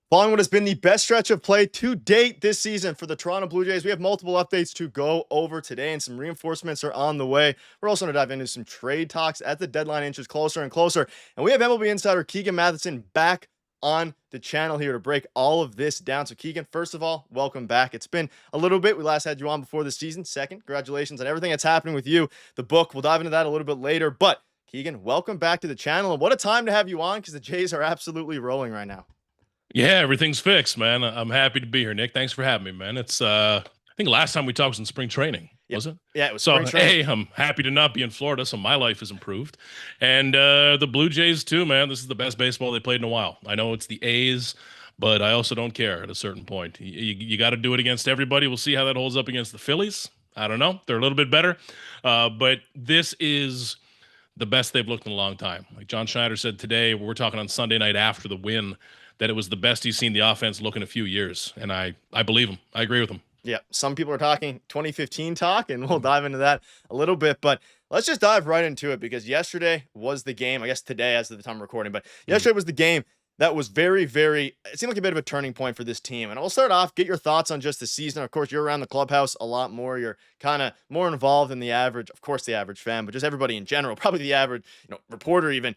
Following what has been the best stretch of play to date this season for the Toronto Blue Jays, we have multiple updates to go over today, and some reinforcements are on the way. We're also going to dive into some trade talks as the deadline inches closer and closer. And we have MLB insider Keegan Matheson back on the channel here to break all of this down. So, Keegan, first of all, welcome back. It's been a little bit. We last had you on before the season. Second, congratulations on everything that's happening with you. The book, we'll dive into that a little bit later. But, Keegan, welcome back to the channel. And what a time to have you on because the Jays are absolutely rolling right now. Yeah, everything's fixed, man. I'm happy to be here, Nick. Thanks for having me, man. It's I think last time we talked was in spring training, was it? Yeah, it was So, spring training. hey, I'm happy to not be in Florida, so my life has improved. And the Blue Jays too, man. This is the best baseball they played in a while. I know it's the A's, but I also don't care at a certain point. You got to do it against everybody. We'll see how that holds up against the Phillies. I don't know. They're a little bit better. But this is the best they've looked in a long time. Like John Schneider said today, we're talking on Sunday night after the win, that it was the best he's seen the offense look in a few years. And I believe him. I agree with him. Yeah, some people are talking 2015 talk, and we'll dive into that a little bit. But let's just dive right into it because yesterday was the game. I guess today, as of the time of recording, but yesterday was the game that was very, very, it seemed like a bit of a turning point for this team. And I'll start off, get your thoughts on just the season. Of course, you're around the clubhouse a lot more. You're kind of more involved than the average, of course, the average fan, but just everybody in general, probably the average, reporter even.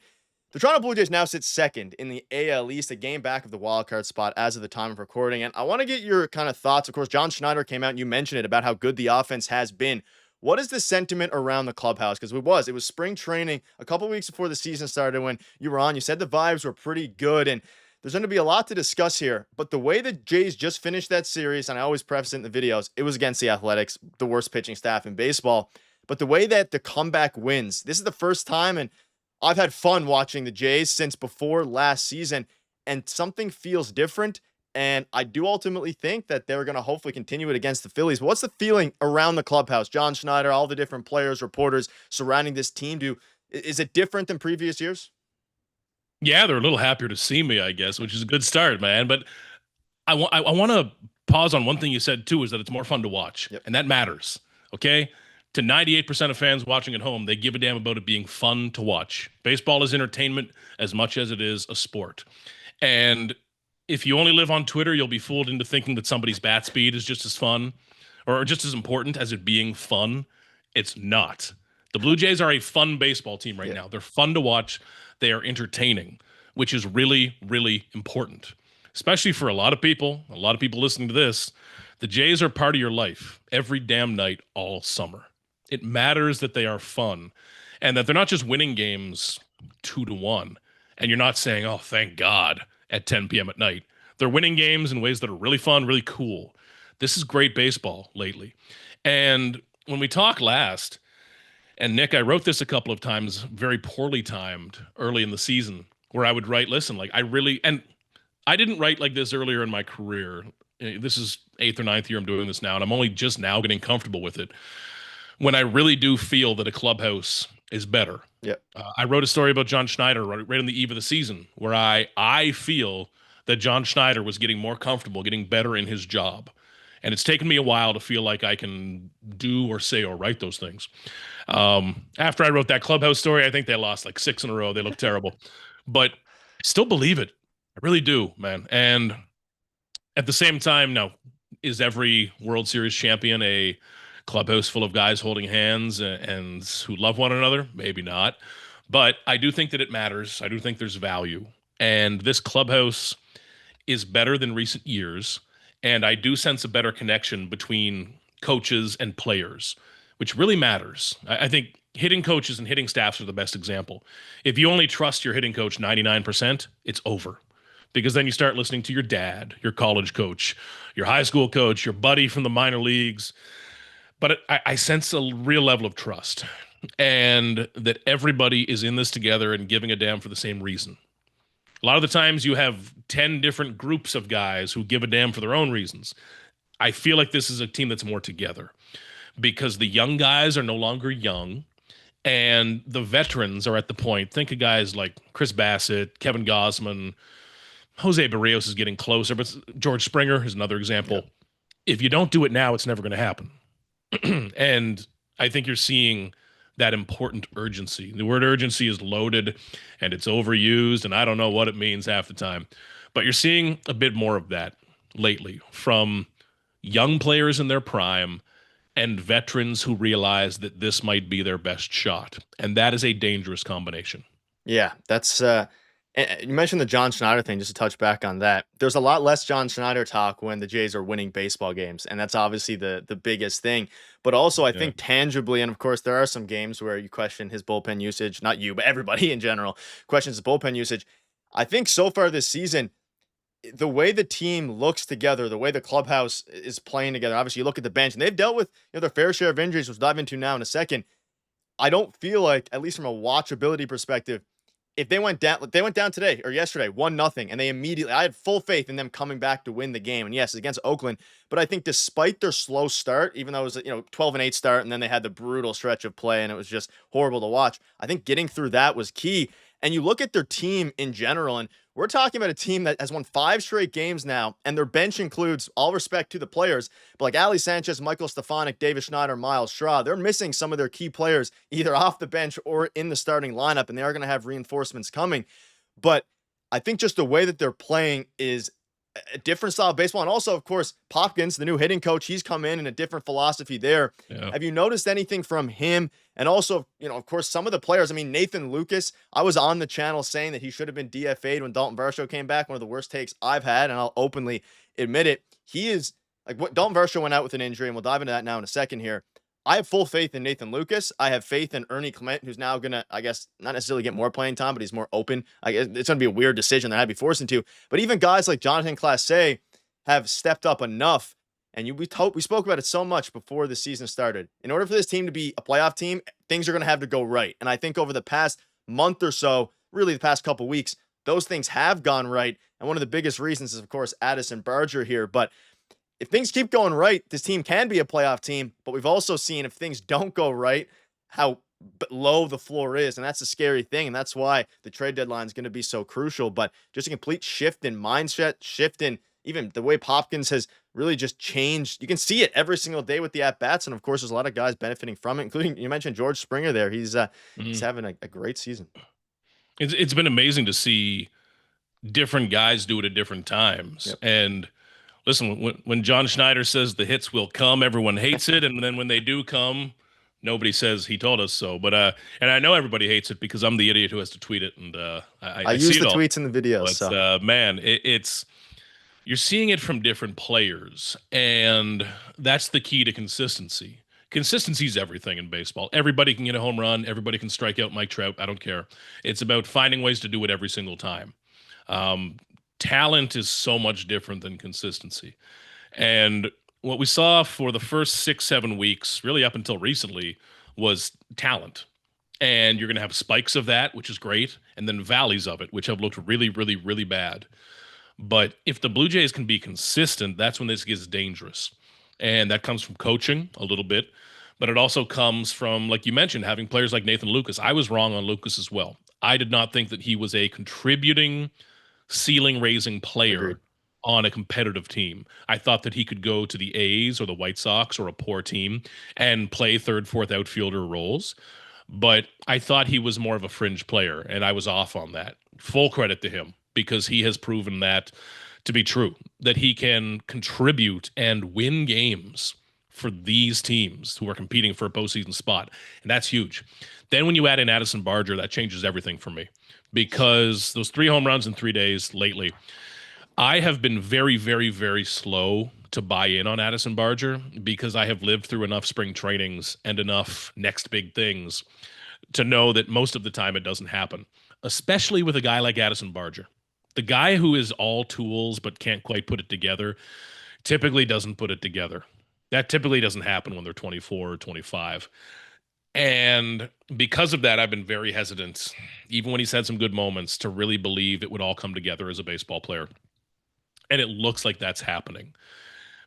The Toronto Blue Jays now sit second in the AL East, a game back of the wild card spot as of the time of recording. And I want to get your kind of thoughts. Of course, John Schneider came out and you mentioned it about how good the offense has been. What is the sentiment around the clubhouse? Because it was spring training a couple weeks before the season started when you were on. You said the vibes were pretty good, and there's going to be a lot to discuss here. But the way the Jays just finished that series, and I always preface it in the videos, it was against the Athletics, the worst pitching staff in baseball. But the way that the comeback wins, this is the first time, and I've had fun watching the Jays since before last season, and something feels different. And I do ultimately think that they're going to hopefully continue it against the Phillies. But what's the feeling around the clubhouse? John Schneider, all the different players, reporters surrounding this team. Is it different than previous years? Yeah, they're a little happier to see me, I guess, which is a good start, man. But I want to pause on one thing you said too, is that it's more fun to watch, and that matters. Okay, to 98% of fans watching at home, they give a damn about it being fun to watch. Baseball is entertainment as much as it is a sport, and if you only live on Twitter, you'll be fooled into thinking that somebody's bat speed is just as fun or just as important as it being fun. It's not. The Blue Jays are a fun baseball team right now. They're fun to watch. They are entertaining, which is really, really important, especially for a lot of people listening to this. The Jays are part of your life every damn night, all summer. It matters that they are fun and that they're not just winning games 2-1. And you're not saying, oh, thank God, at 10 p.m. at night. They're winning games in ways that are really fun, really cool. This is great baseball lately. And when we talked last, and Nick, I wrote this a couple of times, very poorly timed early in the season, where I would write, listen, like and I didn't write like this earlier in my career. This is 8th or 9th year I'm doing this now, and I'm only just now getting comfortable with it. When I really do feel that a clubhouse is better. Yeah. I wrote a story about John Schneider right on the eve of the season, where I feel that John Schneider was getting more comfortable, getting better in his job. And it's taken me a while to feel like I can do or say or write those things. After I wrote that clubhouse story, I think they lost like 6 in a row. They look terrible. But I still believe it. I really do, man. And at the same time, now, is every World Series champion a clubhouse full of guys holding hands and who love one another? Maybe not. But I do think that it matters. I do think there's value. And this clubhouse is better than recent years. And I do sense a better connection between coaches and players, which really matters. I think hitting coaches and hitting staffs are the best example. If you only trust your hitting coach 99%, it's over. Because then you start listening to your dad, your college coach, your high school coach, your buddy from the minor leagues. But I sense a real level of trust, and that everybody is in this together and giving a damn for the same reason. A lot of the times you have 10 different groups of guys who give a damn for their own reasons. I feel like this is a team that's more together because the young guys are no longer young and the veterans are at the point. Think of guys like Chris Bassett, Kevin Gausman, José Berríos is getting closer, but George Springer is another example. Yeah. If you don't do it now, it's never going to happen. And I think you're seeing that important urgency. The word urgency is loaded and it's overused, and I don't know what it means half the time. But you're seeing a bit more of that lately from young players in their prime and veterans who realize that this might be their best shot. And that is a dangerous combination. Yeah, that's you mentioned the John Schneider thing, just to touch back on that. There's a lot less John Schneider talk when the Jays are winning baseball games, and that's obviously the biggest thing. But also I Yeah. think tangibly, and of course there are some games where you question his bullpen usage, not you, but everybody in general questions his bullpen usage. I think so far this season, the way the team looks together, the way the clubhouse is playing together. Obviously, you look at the bench, and they've dealt with their fair share of injuries, which we'll dive into now in a second. I don't feel like, at least from a watchability perspective, if they went down today or yesterday, 1-0, and they immediately, I had full faith in them coming back to win the game. And yes, it's against Oakland, but I think despite their slow start, even though it was 12-8 start, and then they had the brutal stretch of play, and it was just horrible to watch. I think getting through that was key. And you look at their team in general, and we're talking about a team that has won 5 straight games now, and their bench includes, all respect to the players, but like Ali Sanchez, Michael Stefanik, David Schneider, Miles Straw. They're missing some of their key players either off the bench or in the starting lineup, and they are going to have reinforcements coming. But I think just the way that they're playing is a different style of baseball. And also, of course, Popkins, the new hitting coach, he's come in a different philosophy there. Yeah. Have you noticed anything from him? And also, of course, some of the players. I mean, Nathan Lucas, I was on the channel saying that he should have been DFA'd when Dalton Varsho came back. One of the worst takes I've had, and I'll openly admit it. He is like, what Dalton Varsho went out with an injury, and we'll dive into that now in a second here. I have full faith in Nathan Lucas. I have faith in Ernie Clement, who's now going to, I guess, not necessarily get more playing time, but he's more open. I guess it's going to be a weird decision that I'd be forced into. But even guys like Jonathan Clase have stepped up enough. And we spoke about it so much before the season started. In order for this team to be a playoff team, things are going to have to go right. And I think over the past month or so, really the past couple weeks, those things have gone right. And one of the biggest reasons is, of course, Addison Barger here. But if things keep going right, this team can be a playoff team. But we've also seen, if things don't go right, how low the floor is. And that's a scary thing. And that's why the trade deadline is going to be so crucial. But just a complete shift in mindset, shift in even the way Popkins has really just changed. You can see it every single day with the at-bats. And of course, there's a lot of guys benefiting from it, including, you mentioned George Springer there. He's having a great season. It's been amazing to see different guys do it at different times. Yep. And listen, when John Schneider says the hits will come, everyone hates it. And then when they do come, nobody says he told us so. But and I know everybody hates it because I'm the idiot who has to tweet it. And I use see the it all. tweets in the videos. But So man, it's you're seeing it from different players, and that's the key to consistency. Consistency is everything in baseball. Everybody can get a home run. Everybody can strike out Mike Trout. I don't care. It's about finding ways to do it every single time. Talent is so much different than consistency. And what we saw for the first 6-7 weeks, really up until recently, was talent. And you're going to have spikes of that, which is great, and then valleys of it, which have looked really, really, really bad. But if the Blue Jays can be consistent, that's when this gets dangerous. And that comes from coaching a little bit, but it also comes from, like you mentioned, having players like Nathan Lucas. I was wrong on Lucas as well. I did not think that he was a contributing, ceiling-raising player Agreed. on a competitive team. I thought that he could go to the A's or the White Sox or a poor team and play third, fourth outfielder roles. But I thought he was more of a fringe player, and I was off on that. Full credit to him, because he has proven that to be true, that he can contribute and win games for these teams who are competing for a postseason spot. And that's huge. Then when you add in Addison Barger, that changes everything for me, because those 3 home runs in 3 days lately, I have been very, very, very slow to buy in on Addison Barger because I have lived through enough spring trainings and enough next big things to know that most of the time it doesn't happen, especially with a guy like Addison Barger. The guy who is all tools but can't quite put it together typically doesn't put it together. That typically doesn't happen when they're 24 or 25. And because of that, I've been very hesitant, even when he's had some good moments, to really believe it would all come together as a baseball player. And it looks like that's happening,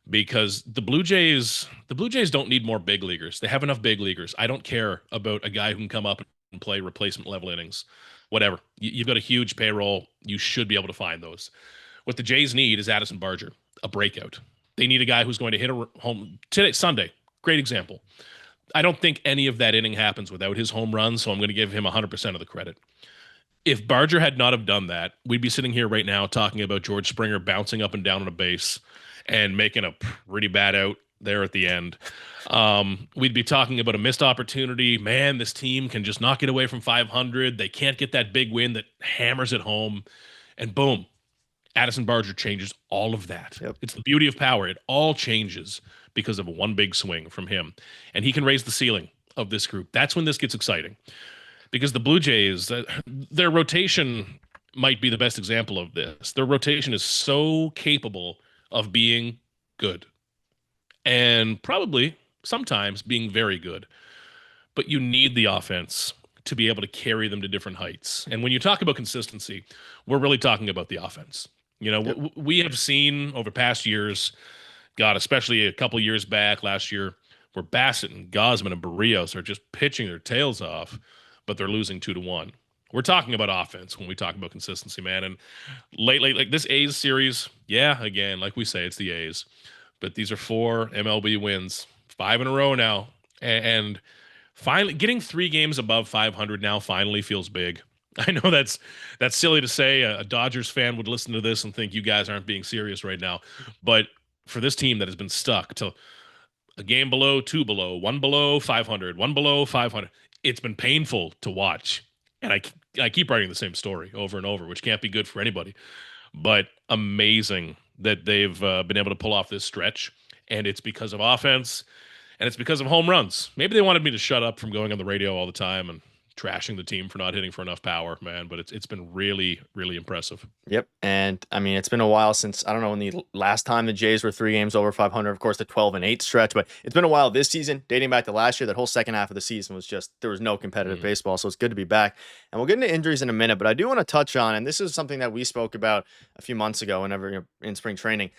because the Blue Jays don't need more big leaguers. They have enough big leaguers. I don't care about a guy who can come up and play replacement level innings. Whatever. You've got a huge payroll. You should be able to find those. What the Jays need is Addison Barger, a breakout. They need a guy who's going to hit a home today, Sunday. Great example. I don't think any of that inning happens without his home run, so I'm going to give him 100% of the credit. If Barger had not have done that, we'd be sitting here right now talking about George Springer bouncing up and down on a base and making a pretty bad out there at the end. We'd be talking about a missed opportunity. Man, this team can just not get away from 500. They can't get that big win that hammers it home. And boom, Addison Barger changes all of that. Yep. It's the beauty of power. It all changes because of one big swing from him. And he can raise the ceiling of this group. That's when this gets exciting. Because the Blue Jays, their rotation might be the best example of this. Their rotation is so capable of being good and probably sometimes being very good. But you need the offense to be able to carry them to different heights. And when you talk about consistency, we're really talking about the offense. You know, Yep. we have seen over past years, God, especially a couple years back last year, where Bassett and Gausman and Berríos are just pitching their tails off, but they're losing 2-1. We're talking about offense when we talk about consistency, man. And lately, like this A's series, yeah, again, like we say, it's the A's. But these are 4 MLB wins, 5 in a row now. And finally, getting 3 games above 500 now finally feels big. I know that's silly to say. A Dodgers fan would listen to this and think you guys aren't being serious right now. But for this team that has been stuck to a game below, 2 below, 1 below 500, 1 below 500, it's been painful to watch. And I keep writing the same story over and over, which can't be good for anybody. But amazing that they've been able to pull off this stretch. And it's because of offense, and it's because of home runs. Maybe they wanted me to shut up from going on the radio all the time and trashing the team for not hitting for enough power, man. But it's been really, really impressive. Yep. And I mean, it's been a while since, I don't know when the last time the Jays were 3 games over 500, of course, the 12-8 stretch, but it's been a while this season, dating back to last year. That whole second half of the season was just, there was no competitive baseball. So it's good to be back. And we'll get into injuries in a minute, but I do want to touch on, and this is something that we spoke about a few months ago, whenever you're in spring training.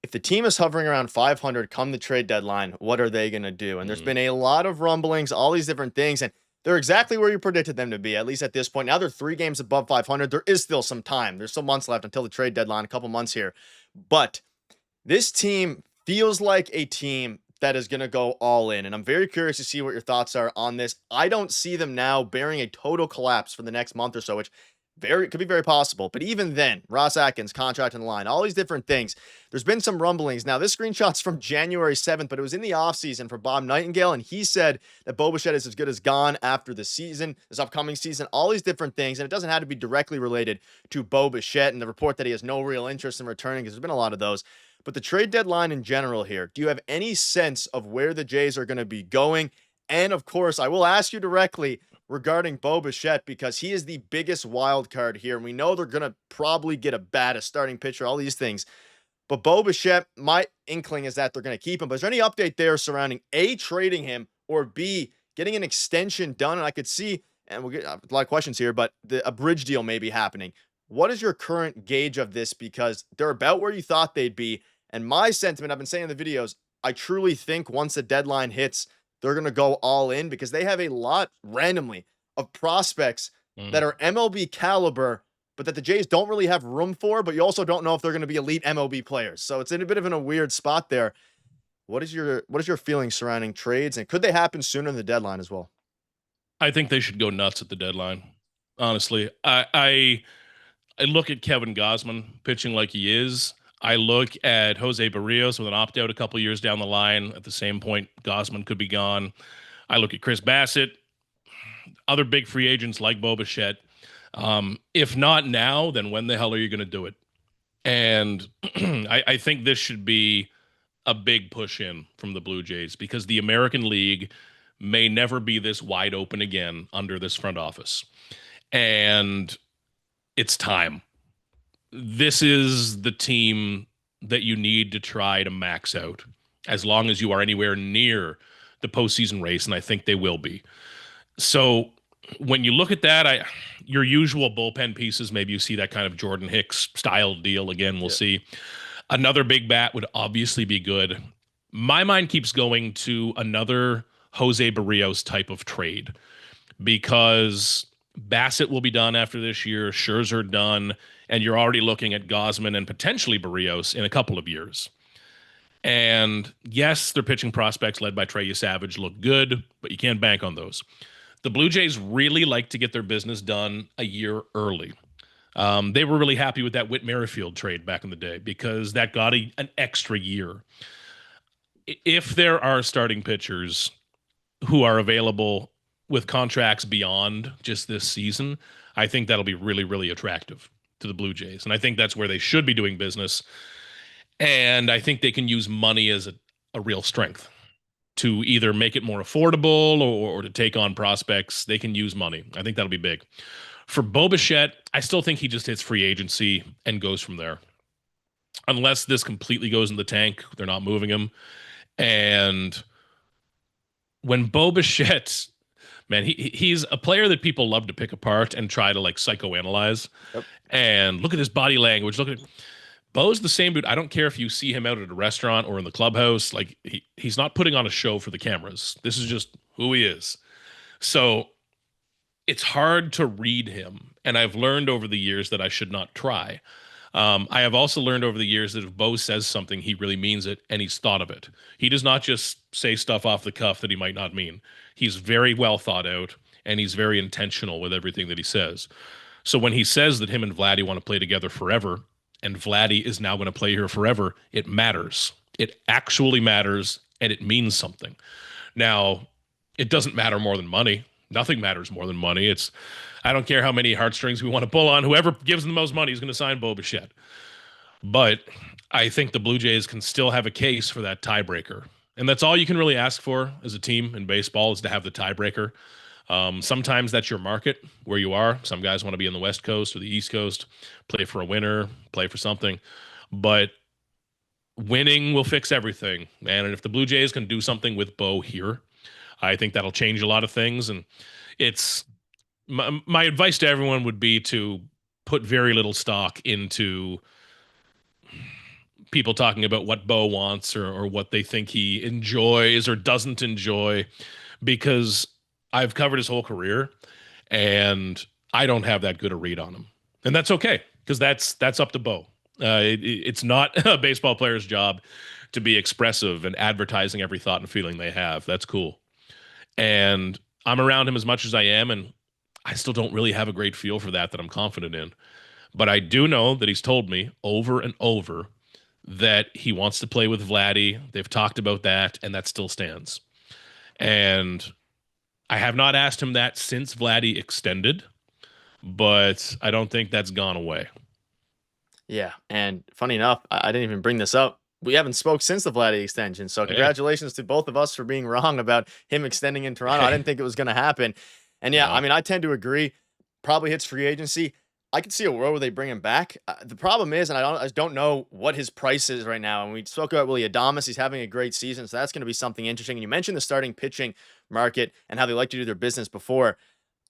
If the team is hovering around 500 come the trade deadline, what are they going to do? And there's been a lot of rumblings, all these different things. And they're exactly where you predicted them to be, at least at this point. Now they're 3 games above 500. There is still some time. There's some months left until the trade deadline, a couple months here. But this team feels like a team that is going to go all in. And I'm very curious to see what your thoughts are on this. I don't see them now bearing a total collapse for the next month or so, which could be very possible. But even then, Ross Atkins, contract in the line, all these different things. There's been some rumblings. Now, this screenshot's from January 7th, but it was in the offseason for Bob Nightingale, and he said that Bichette is as good as gone after the season, this upcoming season, all these different things. And it doesn't have to be directly related to Bichette and the report that he has no real interest in returning, because there's been a lot of those. But the trade deadline in general here, do you have any sense of where the Jays are going to be going? And of course, I will ask you directly regarding Bichette, because he is the biggest wild card here. And we know they're going to probably get a bat, a starting pitcher, all these things. But Bichette, my inkling is that they're going to keep him. But is there any update there surrounding A, trading him, or B, getting an extension done? And I could see, and we'll get a lot of questions here, but a bridge deal may be happening. What is your current gauge of this? Because they're about where you thought they'd be. And my sentiment, I've been saying in the videos, I truly think once the deadline hits, they're going to go all in, because they have a lot randomly of prospects that are MLB caliber, but that the Jays don't really have room for, but you also don't know if they're going to be elite MLB players. So it's in a bit of a weird spot there. What is your feeling surrounding trades, and could they happen sooner than the deadline as well? I think they should go nuts at the deadline. Honestly, I look at Kevin Gausman pitching like he is. I look at José Berríos with an opt-out a couple years down the line. At the same point, Gausman could be gone. I look at Chris Bassett, other big free agents like Bichette. If not now, then when the hell are you going to do it? And I think this should be a big push in from the Blue Jays, because the American League may never be this wide open again under this front office. And it's time. This is the team that you need to try to max out as long as you are anywhere near the postseason race, and I think they will be. So when you look at that, your usual bullpen pieces, maybe you see that kind of Jordan Hicks style deal again. We'll see. Another big bat would obviously be good. My mind keeps going to another José Berríos type of trade, because Bassett will be done after this year, Scherzer done, and you're already looking at Gausman and potentially Berríos in a couple of years. And yes, their pitching prospects led by Trey Savage look good, but you can't bank on those. The Blue Jays really like to get their business done a year early. They were really happy with that Whit Merrifield trade back in the day because that got an extra year. If there are starting pitchers who are available with contracts beyond just this season, I think that'll be really, really attractive to the Blue Jays. And I think that's where they should be doing business. And I think they can use money as a real strength to either make it more affordable or to take on prospects. They can use money. I think that'll be big. For Bo Bichette, I still think he just hits free agency and goes from there. Unless this completely goes in the tank, they're not moving him. And when Bo Bichette, man, he's a player that people love to pick apart and try to like psychoanalyze. Yep. And look at his body language. Look at Bo's the same dude. I don't care if you see him out at a restaurant or in the clubhouse. Like he's not putting on a show for the cameras. This is just who he is. So it's hard to read him. And I've learned over the years that I should not try. I have also learned over the years that if Bo says something, he really means it and he's thought of it. He does not just say stuff off the cuff that he might not mean. He's very well thought out and he's very intentional with everything that he says. So when he says that him and Vladdy want to play together forever, and Vladdy is now going to play here forever, it matters. It actually matters, and it means something. Now, it doesn't matter more than money. Nothing matters more than money. I don't care how many heartstrings we want to pull on. Whoever gives them the most money is going to sign Bo Bichette. But I think the Blue Jays can still have a case for that tiebreaker. And that's all you can really ask for as a team in baseball is to have the tiebreaker. Sometimes that's your market where you are. Some guys want to be in the West Coast or the East Coast, play for a winner, play for something. But winning will fix everything, man. And if the Blue Jays can do something with Bo here, I think that'll change a lot of things. And it's my advice to everyone would be to put very little stock into people talking about what Bo wants or what they think he enjoys or doesn't enjoy, because I've covered his whole career and I don't have that good a read on him. And that's okay, because that's up to Bo. It's not a baseball player's job to be expressive and advertising every thought and feeling they have. That's cool. And I'm around him as much as I am, and I still don't really have a great feel for that I'm confident in. But I do know that he's told me over and over that he wants to play with Vladdy. They've talked about that, and that still stands. And I have not asked him that since Vladdy extended, but I don't think that's gone away. Yeah, and funny enough, I didn't even bring this up. We haven't spoke since the Vladdy extension, so congratulations to both of us for being wrong about him extending in Toronto. I didn't think it was going to happen. And yeah, no. I mean, I tend to agree. Probably hits free agency. I could see a world where they bring him back. The problem is, and I just don't know what his price is right now. And we spoke about Willie Adames. He's having a great season, so that's going to be something interesting. And you mentioned the starting pitching market and how they like to do their business before.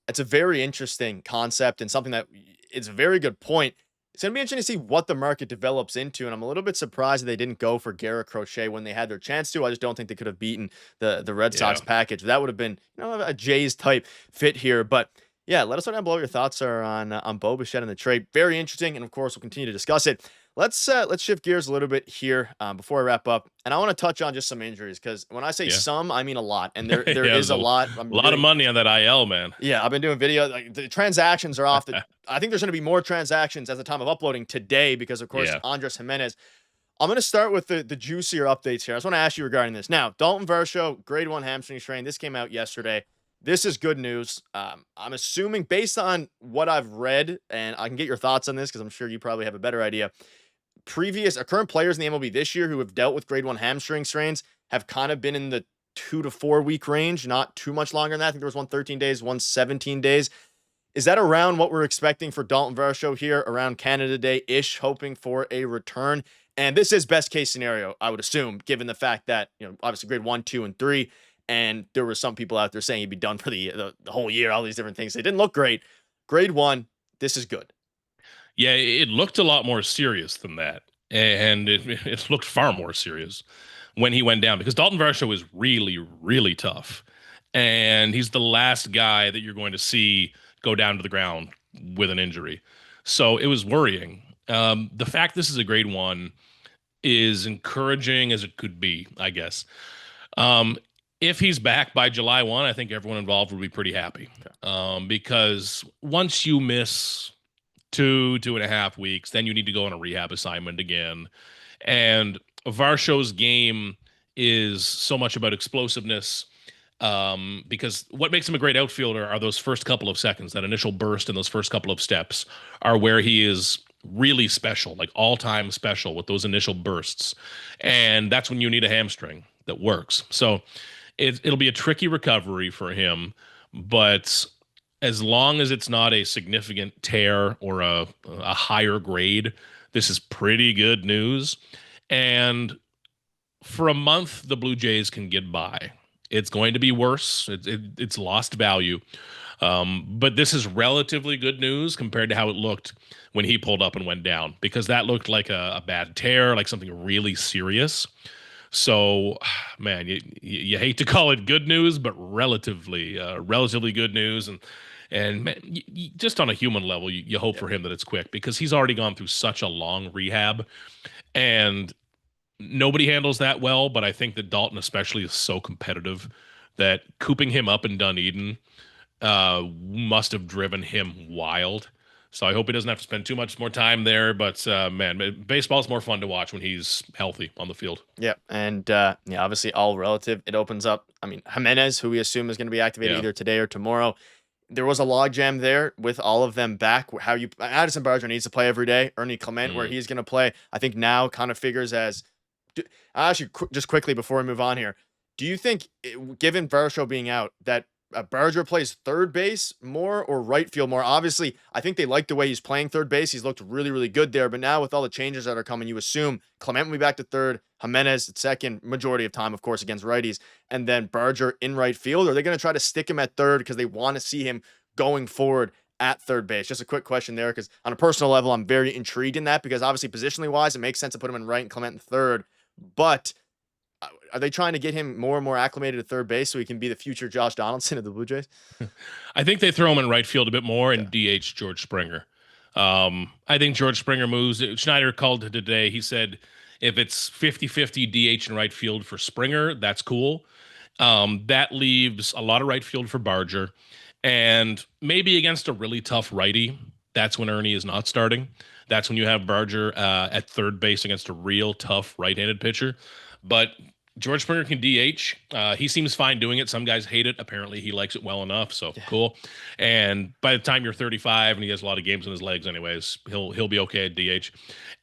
It's a very interesting concept and something that it's a very good point. It's going to be interesting to see what the market develops into, and I'm a little bit surprised that they didn't go for Garrett Crochet when they had their chance to. I just don't think they could have beaten the Red Sox package. That would have been, a Jays type fit here. But yeah, let us know down below what your thoughts are on Bo Bichette and the trade. Very interesting, and of course we'll continue to discuss it. Let's shift gears a little bit here before I wrap up, and I want to touch on just some injuries, because when I say some, I mean a lot, and there is a lot. A lot of money on that IL, man. Yeah, I've been doing video. Like, the transactions are off. I think there's going to be more transactions at the time of uploading today because, of course, Andres Jimenez. I'm going to start with the juicier updates here. I just want to ask you regarding this. Now, Dalton Varsho, grade 1 hamstring strain. This came out yesterday. This is good news. I'm assuming, based on what I've read, and I can get your thoughts on this because I'm sure you probably have a better idea. Current players in the MLB this year who have dealt with grade 1 hamstring strains have kind of been in the 2 to 4 week range, not too much longer than that. I think there was one 13 days, one 17 days. Is that around what we're expecting for Dalton Varsho here around Canada Day-ish, hoping for a return? And this is best case scenario, I would assume, given the fact that, obviously grade 1, 2, and 3, and there were some people out there saying he'd be done for the whole year, all these different things. They didn't look great. Grade 1, this is good. Yeah, it looked a lot more serious than that. And it looked far more serious when he went down, because Dalton Varsho is really, really tough. And he's the last guy that you're going to see go down to the ground with an injury. So it was worrying. The fact this is a grade 1 is encouraging as it could be, I guess. If he's back by July 1, I think everyone involved will be pretty happy. Because once you miss 2.5 weeks, then you need to go on a rehab assignment again. And Varsho's game is so much about explosiveness, because what makes him a great outfielder are those first couple of seconds, that initial burst and those first couple of steps are where he is really special, like all-time special with those initial bursts. And that's when you need a hamstring that works. So it'll be a tricky recovery for him, but as long as it's not a significant tear or a higher grade, this is pretty good news. And for a month, the Blue Jays can get by. It's going to be worse. It's lost value. But this is relatively good news compared to how it looked when he pulled up and went down, because that looked like a bad tear, like something really serious. So, man, you hate to call it good news, but relatively good news. And man, just on a human level, you hope for him that it's quick, because he's already gone through such a long rehab, and nobody handles that well. But I think that Dalton especially is so competitive that cooping him up in Dunedin must have driven him wild. So I hope he doesn't have to spend too much more time there. But man, baseball's more fun to watch when he's healthy on the field. Yeah, and yeah, obviously all relative. It opens up. I mean, Jimenez, who we assume is going to be activated either today or tomorrow. There was a logjam there with all of them back. How Addison Barger needs to play every day. Ernie Clement, where he's going to play, I think now kind of figures as. Actually, just quickly before we move on here, do you think, given Varsho being out, that Barger plays third base more or right field more? Obviously, I think they like the way he's playing third base. He's looked really, really good there. But now with all the changes that are coming, you assume Clement will be back to third, Jimenez at second, majority of time, of course, against righties, and then Barger in right field. Or are they going to try to stick him at third because they want to see him going forward at third base? Just a quick question there, because on a personal level, I'm very intrigued in that, because obviously positionally wise, it makes sense to put him in right and Clement in third. But are they trying to get him more and more acclimated to third base so he can be the future Josh Donaldson of the Blue Jays? I think they throw him in right field a bit more and DH George Springer. I think George Springer moves. Schneider called it today. He said if it's 50-50 DH in right field for Springer, that's cool. That leaves a lot of right field for Barger. And maybe against a really tough righty, that's when Ernie is not starting. That's when you have Barger at third base against a real tough right-handed pitcher. But George Springer can DH. He seems fine doing it. Some guys hate it. Apparently, he likes it well enough. So cool. And by the time you're 35 and he has a lot of games in his legs, anyways, he'll be okay at DH.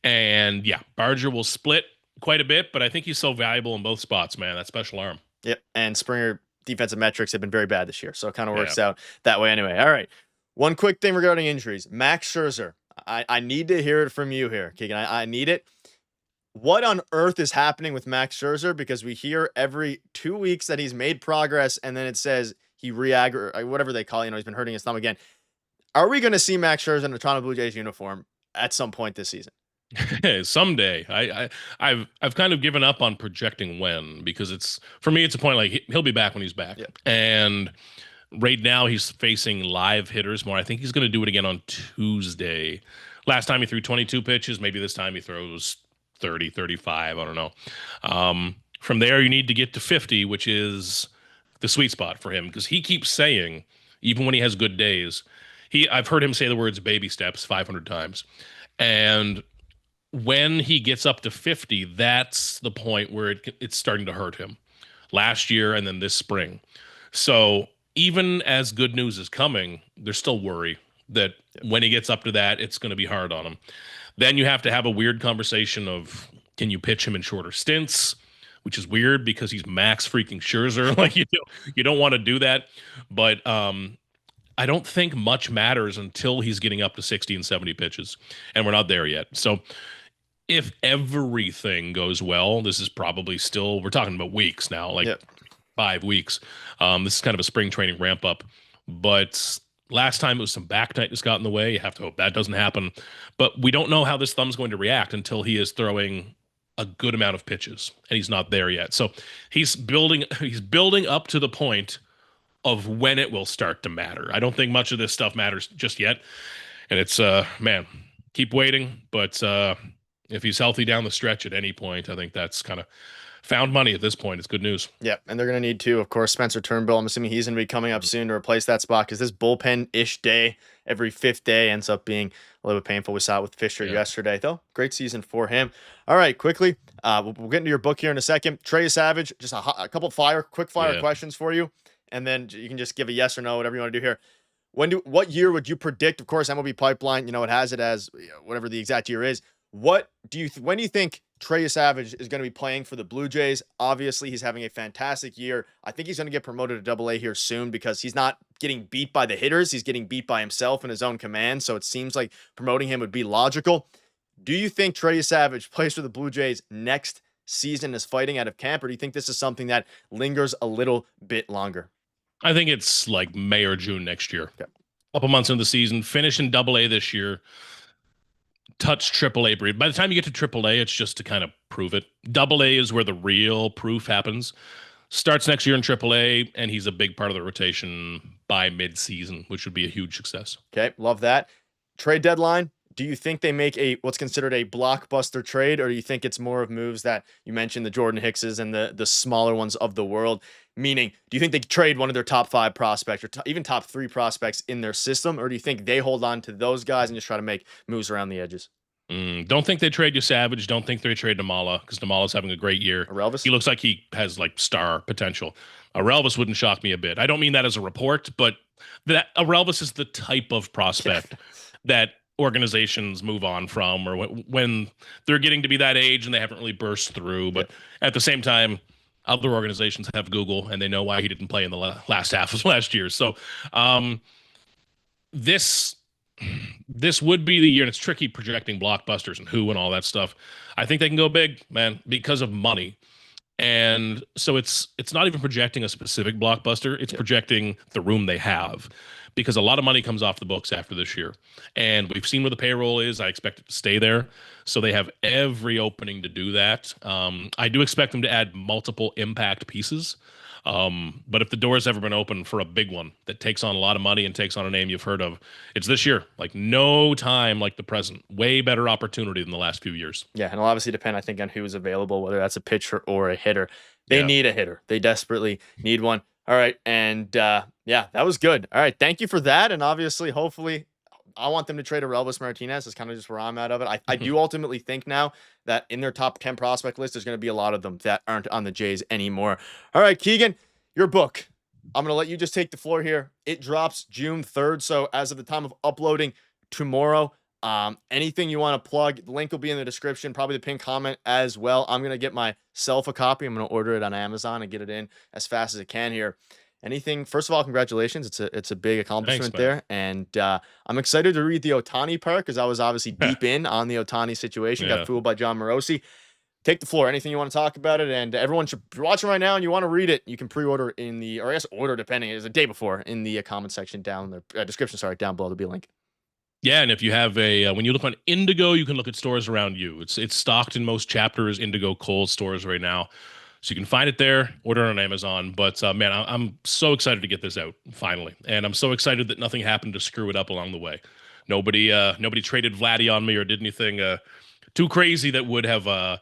And yeah, Barger will split quite a bit, but I think he's so valuable in both spots, man. That special arm. Yep. And Springer defensive metrics have been very bad this year, so it kind of works out that way anyway. All right. One quick thing regarding injuries. Max Scherzer. I need to hear it from you here, Keegan. I need it. What on earth is happening with Max Scherzer? Because we hear every 2 weeks that he's made progress, and then it says he whatever they call it, he's been hurting his thumb again. Are we going to see Max Scherzer in a Toronto Blue Jays uniform at some point this season? Someday. I've kind of given up on projecting when, because for me it's a point like he'll be back when he's back. Yep. And right now he's facing live hitters more. I think he's going to do it again on Tuesday. Last time he threw 22 pitches. Maybe this time he throws 30, 35. I don't know. From there, you need to get to 50, which is the sweet spot for him, because he keeps saying, even when he has good days, I've heard him say the words baby steps 500 times. And when he gets up to 50, that's the point where it's starting to hurt him. Last year and then this spring. So even as good news is coming, there's still worry that when he gets up to that, it's going to be hard on him. Then you have to have a weird conversation of, can you pitch him in shorter stints, which is weird because he's Max freaking Scherzer. Like you don't want to do that. But I don't think much matters until he's getting up to 60 and 70 pitches, and we're not there yet. So if everything goes well, this is probably still, we're talking about weeks now, like 5 weeks. This is kind of a spring training ramp up, but last time it was some back tightness got in the way. You have to hope that doesn't happen, but we don't know how this thumb's going to react until he is throwing a good amount of pitches, and he's not there yet. So he's building up to the point of when it will start to matter. I don't think much of this stuff matters just yet. And it's, man, keep waiting. But if he's healthy down the stretch at any point, I think that's kind of found money at this point. It's good news. Yeah, and they're going to need to, of course, Spencer Turnbull. I'm assuming he's going to be coming up soon to replace that spot because this bullpen-ish day, every fifth day, ends up being a little bit painful. We saw it with Fisher yesterday, though. Great season for him. All right, quickly, we'll get into your book here in a second. Trey Savage, just a couple quick fire questions for you, and then you can just give a yes or no, whatever you want to do here. What year would you predict? Of course, MLB Pipeline, it has it as whatever the exact year is. When do you think Trey Savage is going to be playing for the Blue Jays? Obviously, he's having a fantastic year. I think he's going to get promoted to Double-A here soon because he's not getting beat by the hitters. He's getting beat by himself in his own command. So it seems like promoting him would be logical. Do you think Trey Savage plays for the Blue Jays next season as fighting out of camp, or do you think this is something that lingers a little bit longer? I think it's like May or June next year. Okay. A couple months into the season, finish in Double-A this year. Touch Triple-A breed. By the time you get to Triple-A, it's just to kind of prove it. Double-A is where the real proof happens. Starts next year in Triple-A, and he's a big part of the rotation by mid-season, which would be a huge success. Okay, love that. Trade deadline. Do you think they make what's considered a blockbuster trade, or do you think it's more of moves that you mentioned, the Jordan Hickses and the smaller ones of the world? Meaning, do you think they trade one of their top 5 prospects or even top 3 prospects in their system, or do you think they hold on to those guys and just try to make moves around the edges? Don't think they trade you Savage. Don't think they trade Namala because Namala's having a great year. Arelvis? He looks like he has like star potential. Arelvis wouldn't shock me a bit. I don't mean that as a report, but that Arelvis is the type of prospect that organizations move on from, or when they're getting to be that age and they haven't really burst through. But at the same time, other organizations have Google and they know why he didn't play in the last half of last year. So this would be the year, and it's tricky projecting blockbusters and who and all that stuff. I think they can go big, man, because of money. And so it's not even projecting a specific blockbuster. It's projecting the room they have, because a lot of money comes off the books after this year. And we've seen where the payroll is. I expect it to stay there. So they have every opening to do that. I do expect them to add multiple impact pieces. But if the door has ever been open for a big one that takes on a lot of money and takes on a name you've heard of, it's this year. Like no time like the present. Way better opportunity than the last few years. Yeah, and it'll obviously depend, I think, on who's available, whether that's a pitcher or a hitter. They need a hitter. They desperately need one. All right, and that was good. All right, thank you for that. And obviously, hopefully, I want them to trade Arelvis Martinez. That's kind of just where I'm at of it. I do ultimately think now that in their top 10 prospect list, there's going to be a lot of them that aren't on the Jays anymore. All right, Keegan, your book. I'm going to let you just take the floor here. It drops June 3rd. So as of the time of uploading tomorrow, anything you want to plug, the link will be in the description, probably the pinned comment as well. I'm going to get myself a copy. I'm going to order it on Amazon and get it in as fast as I can here. Anything, first of all, congratulations. It's a big accomplishment. Thanks, there. And I'm excited to read the Ohtani part because I was obviously deep in on the Ohtani situation. Got fooled by John Morosi. Take the floor. Anything you want to talk about it? And everyone should, if you're watching right now and you want to read it, you can pre-order in the, or I guess order depending, it's a day before in the comment section down the description. Sorry, down below there'll be a link. Yeah, and if you have when you look on Indigo, you can look at stores around you. It's stocked in most Chapters Indigo Kohl's stores right now. So you can find it there, order it on Amazon. But man, I'm so excited to get this out finally, and I'm so excited that nothing happened to screw it up along the way. Nobody traded Vladdy on me or did anything too crazy that would have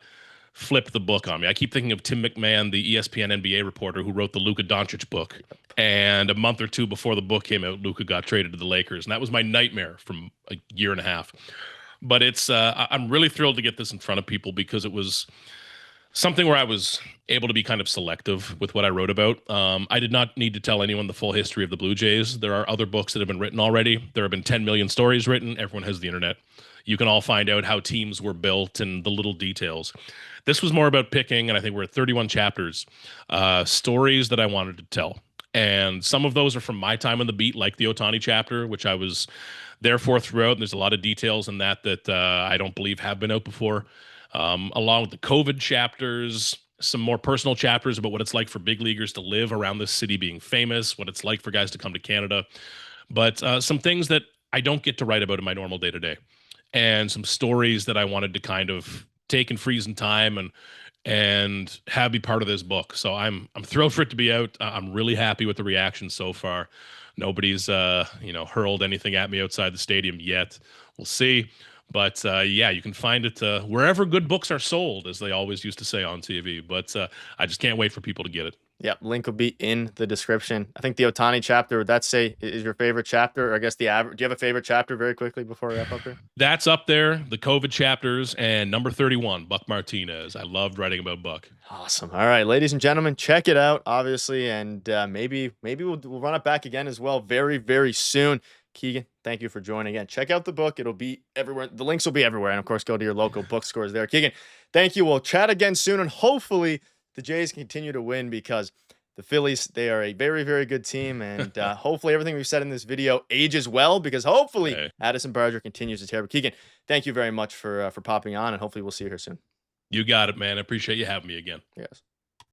flipped the book on me. I keep thinking of Tim McMahon, the ESPN NBA reporter who wrote the Luka Doncic book, and a month or two before the book came out, Luka got traded to the Lakers, and that was my nightmare from a year and a half. But it's I'm really thrilled to get this in front of people because it was something where I was able to be kind of selective with what I wrote about. I did not need to tell anyone the full history of the Blue Jays. There are other books that have been written already. There have been 10 million stories written. Everyone has the internet. You can all find out how teams were built and the little details. This was more about picking, and I think we're at 31 chapters, stories that I wanted to tell. And some of those are from my time on the beat, like the Ohtani chapter, which I was there for throughout. And there's a lot of details in that I don't believe have been out before. Along with the COVID chapters, some more personal chapters about what it's like for big leaguers to live around this city being famous, what it's like for guys to come to Canada, but some things that I don't get to write about in my normal day-to-day, and some stories that I wanted to kind of take and freeze in time and have be part of this book. So I'm thrilled for it to be out. I'm really happy with the reaction so far. Nobody's hurled anything at me outside the stadium yet. We'll see. But yeah, you can find it wherever good books are sold, as they always used to say on TV. But I just can't wait for people to get it. Yep, link will be in the description. I think the Otani chapter, would that say is your favorite chapter? Or I guess the average. Do you have a favorite chapter very quickly before we wrap up here? That's up there, the COVID chapters, and number 31, Buck Martinez. I loved writing about Buck. Awesome. All right, ladies and gentlemen, check it out, obviously, and maybe we'll run it back again as well very, very soon. Keegan, thank you for joining again. Check out the book. It'll be everywhere. The links will be everywhere. And of course, go to your local bookstores there. Keegan, thank you. We'll chat again soon. And hopefully the Jays continue to win, because the Phillies, they are a very, very good team. And hopefully everything we've said in this video ages well, because hopefully Addison Barger continues to tear. But Keegan, thank you very much for popping on. And hopefully we'll see you here soon. You got it, man. I appreciate you having me again. Yes.